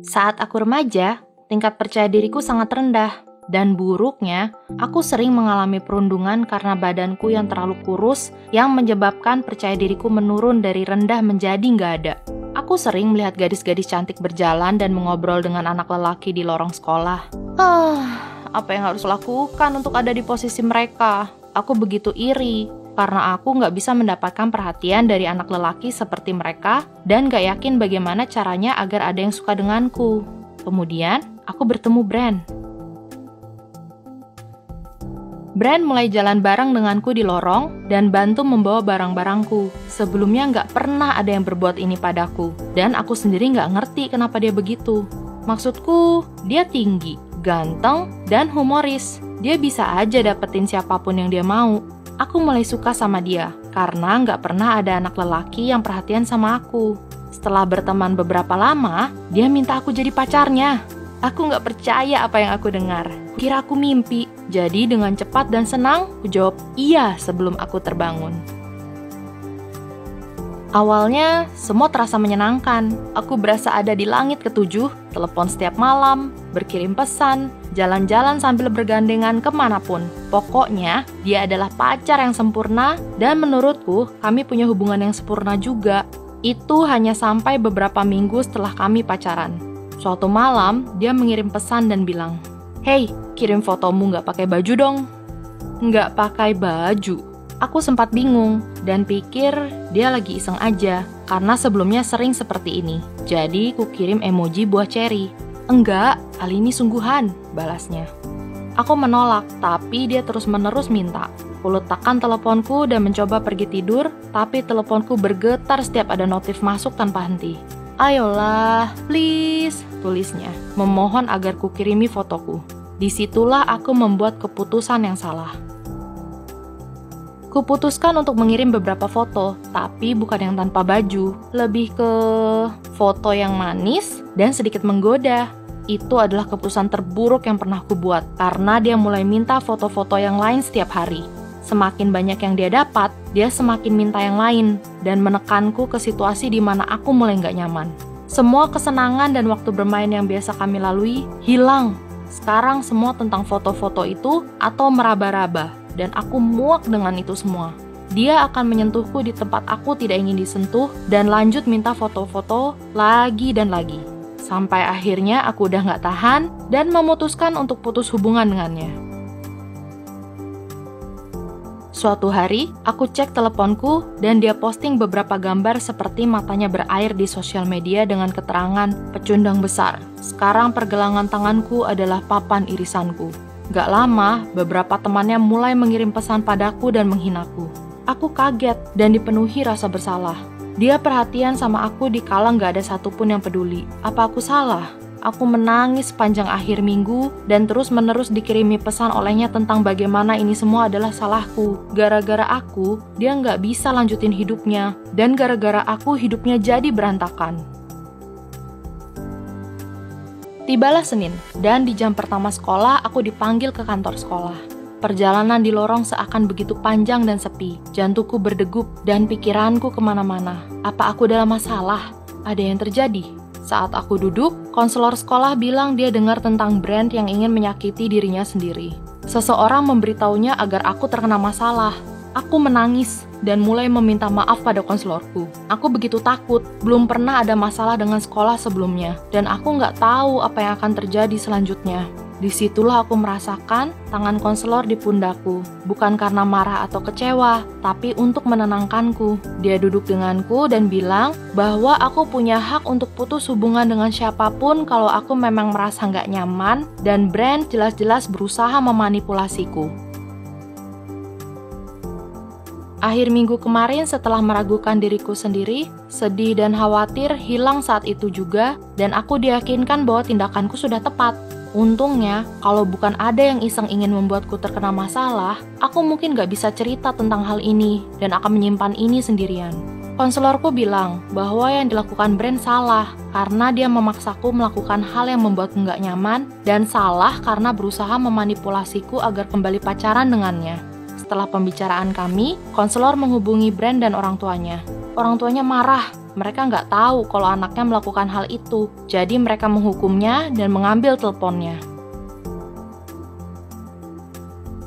Saat aku remaja, tingkat percaya diriku sangat rendah. Dan buruknya, aku sering mengalami perundungan karena badanku yang terlalu kurus yang menyebabkan percaya diriku menurun dari rendah menjadi nggak ada. Aku sering melihat gadis-gadis cantik berjalan dan mengobrol dengan anak lelaki di lorong sekolah. Apa yang harus lakukan untuk ada di posisi mereka? Aku begitu iri, karena aku nggak bisa mendapatkan perhatian dari anak lelaki seperti mereka dan nggak yakin bagaimana caranya agar ada yang suka denganku. Kemudian, aku bertemu Brand. Brand mulai jalan bareng denganku di lorong dan bantu membawa barang-barangku. Sebelumnya nggak pernah ada yang berbuat ini padaku, dan aku sendiri nggak ngerti kenapa dia begitu. Maksudku, dia tinggi, ganteng, dan humoris. Dia bisa aja dapetin siapapun yang dia mau. Aku mulai suka sama dia, karena nggak pernah ada anak lelaki yang perhatian sama aku. Setelah berteman beberapa lama, dia minta aku jadi pacarnya. Aku nggak percaya apa yang aku dengar. Kira aku mimpi. Jadi dengan cepat dan senang, aku jawab iya sebelum aku terbangun. Awalnya, semua terasa menyenangkan. Aku berasa ada di langit ketujuh, telepon setiap malam, berkirim pesan, jalan-jalan sambil bergandengan kemanapun. Pokoknya, dia adalah pacar yang sempurna, dan menurutku, kami punya hubungan yang sempurna juga. Itu hanya sampai beberapa minggu setelah kami pacaran. Suatu malam, dia mengirim pesan dan bilang, "Hey, kirim fotomu nggak pakai baju dong." Nggak pakai baju. Aku sempat bingung dan pikir dia lagi iseng aja, karena sebelumnya sering seperti ini. Jadi, ku kirim emoji buah ceri. "Enggak, kali ini sungguhan," balasnya. Aku menolak, tapi dia terus-menerus minta. Kuletakkan teleponku dan mencoba pergi tidur, tapi teleponku bergetar setiap ada notif masuk tanpa henti. "Ayolah, please," tulisnya, memohon agar kukirimi fotoku. Disitulah aku membuat keputusan yang salah. Kuputuskan untuk mengirim beberapa foto, tapi bukan yang tanpa baju. Lebih ke foto yang manis dan sedikit menggoda. Itu adalah keputusan terburuk yang pernah kubuat, karena dia mulai minta foto-foto yang lain setiap hari. Semakin banyak yang dia dapat, dia semakin minta yang lain, dan menekanku ke situasi di mana aku mulai nggak nyaman. Semua kesenangan dan waktu bermain yang biasa kami lalui, hilang. Sekarang semua tentang foto-foto itu atau meraba-raba, dan aku muak dengan itu semua. Dia akan menyentuhku di tempat aku tidak ingin disentuh, dan lanjut minta foto-foto lagi dan lagi. Sampai akhirnya aku udah nggak tahan, dan memutuskan untuk putus hubungan dengannya. Suatu hari, aku cek teleponku dan dia posting beberapa gambar seperti matanya berair di sosial media dengan keterangan pecundang besar. Sekarang pergelangan tanganku adalah papan irisanku. Gak lama, beberapa temannya mulai mengirim pesan padaku dan menghinaku. Aku kaget dan dipenuhi rasa bersalah. Dia perhatian sama aku dikala gak ada satupun yang peduli. Apa aku salah? Aku menangis sepanjang akhir minggu dan terus-menerus dikirimi pesan olehnya tentang bagaimana ini semua adalah salahku. Gara-gara aku, dia nggak bisa lanjutin hidupnya. Dan gara-gara aku, hidupnya jadi berantakan. Tibalah Senin, dan di jam pertama sekolah, aku dipanggil ke kantor sekolah. Perjalanan di lorong seakan begitu panjang dan sepi. Jantungku berdegup dan pikiranku kemana-mana. Apa aku dalam masalah? Ada yang terjadi? Saat aku duduk, konselor sekolah bilang dia dengar tentang Brand yang ingin menyakiti dirinya sendiri. Seseorang memberitahunya agar aku terkena masalah. Aku menangis dan mulai meminta maaf pada konselorku. Aku begitu takut, belum pernah ada masalah dengan sekolah sebelumnya, dan aku nggak tahu apa yang akan terjadi selanjutnya. Disitulah aku merasakan tangan konselor di pundakku, bukan karena marah atau kecewa, tapi untuk menenangkanku. Dia duduk denganku dan bilang bahwa aku punya hak untuk putus hubungan dengan siapapun kalau aku memang merasa nggak nyaman, dan Brand jelas-jelas berusaha memanipulasiku. Akhir minggu kemarin setelah meragukan diriku sendiri, sedih dan khawatir hilang saat itu juga, dan aku diyakinkan bahwa tindakanku sudah tepat. Untungnya, kalau bukan ada yang iseng ingin membuatku terkena masalah, aku mungkin gak bisa cerita tentang hal ini dan akan menyimpan ini sendirian. Konselorku bilang bahwa yang dilakukan Brand salah karena dia memaksaku melakukan hal yang membuatku gak nyaman, dan salah karena berusaha memanipulasiku agar kembali pacaran dengannya. Setelah pembicaraan kami, konselor menghubungi Brand dan orang tuanya. Orang tuanya marah mereka nggak tahu kalau anaknya melakukan hal itu. Jadi mereka menghukumnya dan mengambil teleponnya.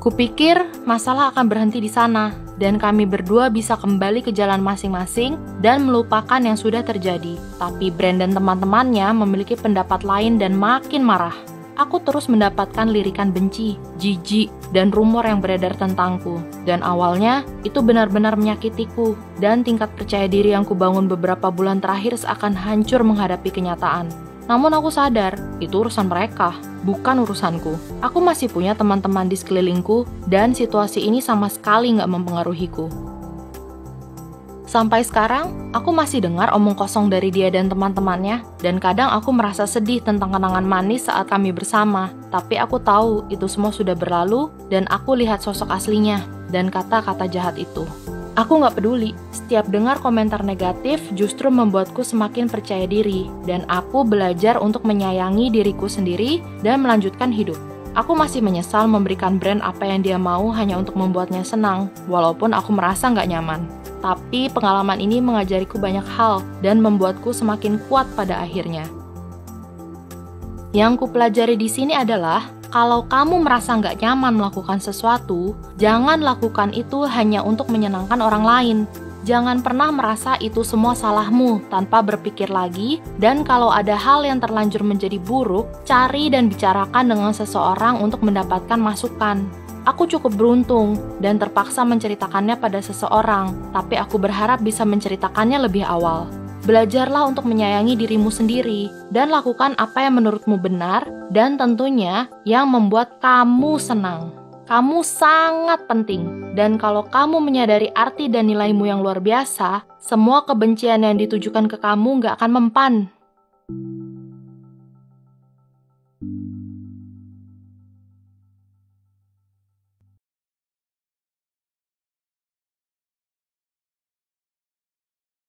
Kupikir masalah akan berhenti di sana, dan kami berdua bisa kembali ke jalan masing-masing dan melupakan yang sudah terjadi. Tapi Brand dan teman-temannya memiliki pendapat lain dan makin marah. Aku terus mendapatkan lirikan benci, jijik, dan rumor yang beredar tentangku. Dan awalnya, itu benar-benar menyakitiku, dan tingkat percaya diri yang kubangun beberapa bulan terakhir seakan hancur menghadapi kenyataan. Namun aku sadar, itu urusan mereka, bukan urusanku. Aku masih punya teman-teman di sekelilingku, dan situasi ini sama sekali nggak mempengaruhiku. Sampai sekarang, aku masih dengar omong kosong dari dia dan teman-temannya, dan kadang aku merasa sedih tentang kenangan manis saat kami bersama. Tapi aku tahu itu semua sudah berlalu, dan aku lihat sosok aslinya, dan kata-kata jahat itu. Aku nggak peduli, setiap dengar komentar negatif justru membuatku semakin percaya diri, dan aku belajar untuk menyayangi diriku sendiri dan melanjutkan hidup. Aku masih menyesal memberikan Brand apa yang dia mau hanya untuk membuatnya senang, walaupun aku merasa nggak nyaman. Tapi pengalaman ini mengajariku banyak hal dan membuatku semakin kuat pada akhirnya. Yang kupelajari di sini adalah, kalau kamu merasa nggak nyaman melakukan sesuatu, jangan lakukan itu hanya untuk menyenangkan orang lain. Jangan pernah merasa itu semua salahmu tanpa berpikir lagi, dan kalau ada hal yang terlanjur menjadi buruk, cari dan bicarakan dengan seseorang untuk mendapatkan masukan. Aku cukup beruntung dan terpaksa menceritakannya pada seseorang, tapi aku berharap bisa menceritakannya lebih awal. Belajarlah untuk menyayangi dirimu sendiri dan lakukan apa yang menurutmu benar dan tentunya yang membuat kamu senang. Kamu sangat penting, dan kalau kamu menyadari arti dan nilaimu yang luar biasa, semua kebencian yang ditujukan ke kamu nggak akan mempan.